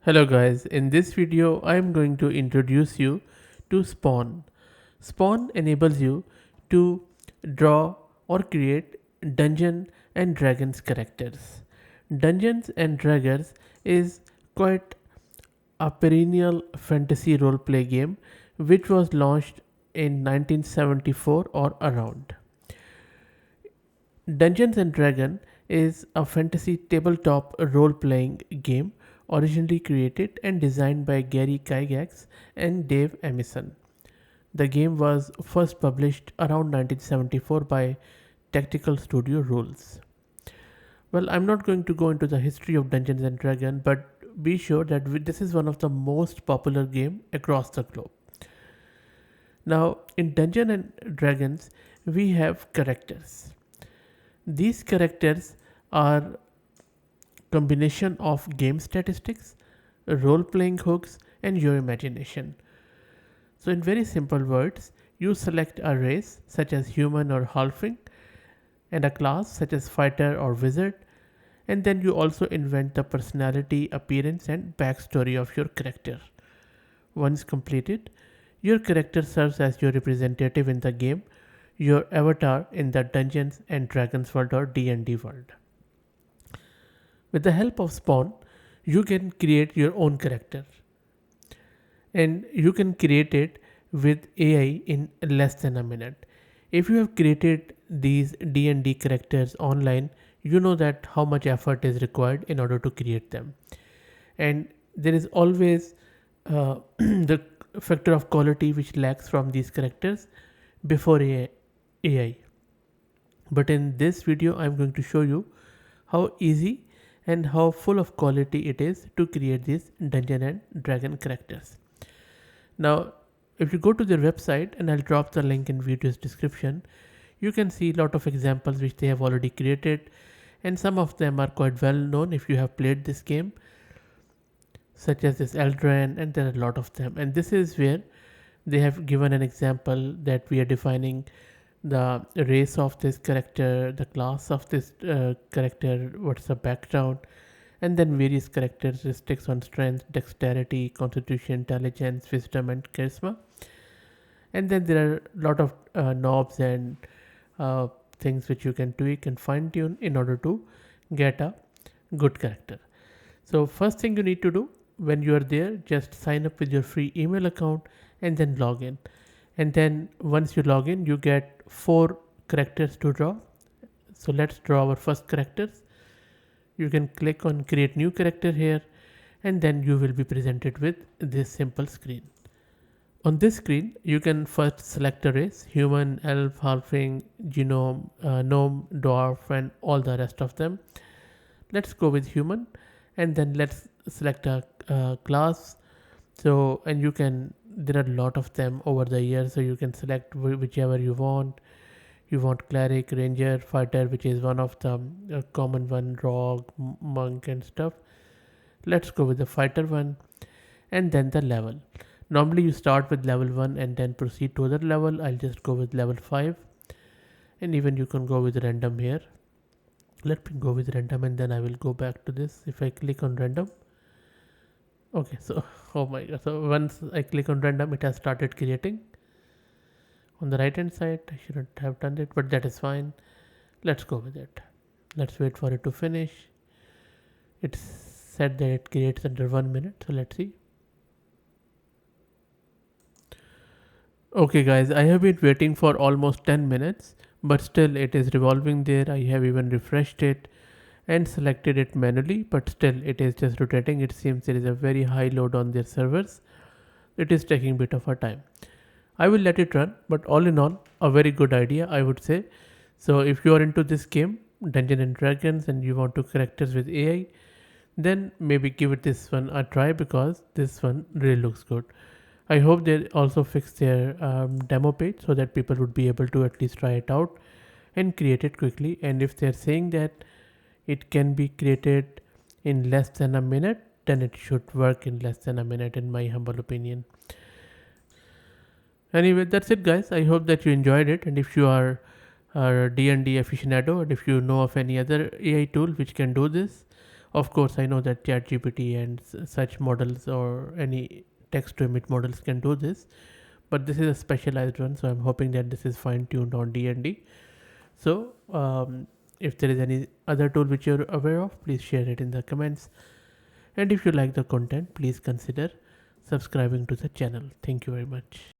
Hello guys, in this video I am going to introduce you to Spawn. Spawn enables you to draw or create Dungeon and Dragons characters. Dungeons and Dragons is quite a perennial fantasy role-play game which was launched in 1974 or around. Dungeons and Dragons is a fantasy tabletop role-playing game originally created and designed by Gary Gygax and Dave Emison. The game was first published around 1974 by Tactical Studio Rules. Well, I'm not going to go into the history of Dungeons and Dragons, but be sure that this is one of the most popular game across the globe. Now, in Dungeons and Dragons, we have characters. These characters are combination of game statistics, role playing hooks, and your imagination. So, in very simple words, you select a race such as human or halfling and a class such as fighter or wizard, and then you also invent the personality, appearance, and backstory of your character. Once completed, your character serves as your representative in the game, your avatar in the Dungeons and Dragons world or D&D world. With the help of Spawn, you can create your own character and you can create it with AI in less than a minute. If you have created these D&D characters online, you know that how much effort is required in order to create them. And there is always the factor of quality which lacks from these characters before AI. But in this video, I'm going to show you how easy and how full of quality it is to create these Dungeon and Dragon characters. Now, if you go to their website, and I'll drop the link in video's description, you can see a lot of examples which they have already created, and some of them are quite well known if you have played this game, such as this Eldran, and there are a lot of them. And this is where they have given an example that we are defining the race of this character, the class of this character, what's the background, and then various characteristics on strength, dexterity, constitution, intelligence, wisdom, and charisma. And then there are a lot of knobs and uh, things which you can tweak and fine tune in order to get a good character. So, first thing you need to do when you are there, just sign up with your free email account and then log in. And then once you log in, you get 4 characters to draw. So, let's draw our first characters. You can click on create new character here, and then you will be presented with this simple screen. On this screen, you can first select a race: human, elf, halfling, genome, gnome, dwarf, and all the rest of them. Let's go with human, and then let's select a class. So, and you can, there are a lot of them over the years, so you can select whichever you want. You want cleric, ranger, fighter, which is one of the common one, rogue, monk, and stuff. Let's go with the fighter one, and then the level. Normally you start with level 1 and then proceed to other level. I'll just go with level 5, and even you can go with random here. Let me go with random, and then I will go back to this. If I click on random, okay, so oh my god, so once I click on random, it has started creating. On the right hand side, I shouldn't have done it, but that is fine. Let's go with it. Let's wait for it to finish. It's said that it creates under 1 minute, so let's see. Okay guys, I have been waiting for almost 10 minutes, but still it is revolving there. I have even refreshed it and selected it manually, but still it is just rotating. It seems there is a very high load on their servers. It is taking a bit of a time. I will let it run, but all in all, a very good idea, I would say. So if you are into this game, Dungeons and Dragons, and you want to characters with AI, then maybe give it this one a try because this one really looks good. I hope they also fix their demo page so that people would be able to at least try it out and create it quickly. And if they're saying that it can be created in less than a minute, then it should work in less than a minute, in my humble opinion. Anyway, that's it, guys. I hope that you enjoyed it. And if you are a D&D aficionado, and if you know of any other AI tool which can do this, Of course, I know that ChatGPT and such models or any text to image models can do this, but this is a specialized one, so I'm hoping that this is fine tuned on D&D. So, if there is any other tool which you're aware of, please share it in the comments. And if you like the content, please consider subscribing to the channel. Thank you very much.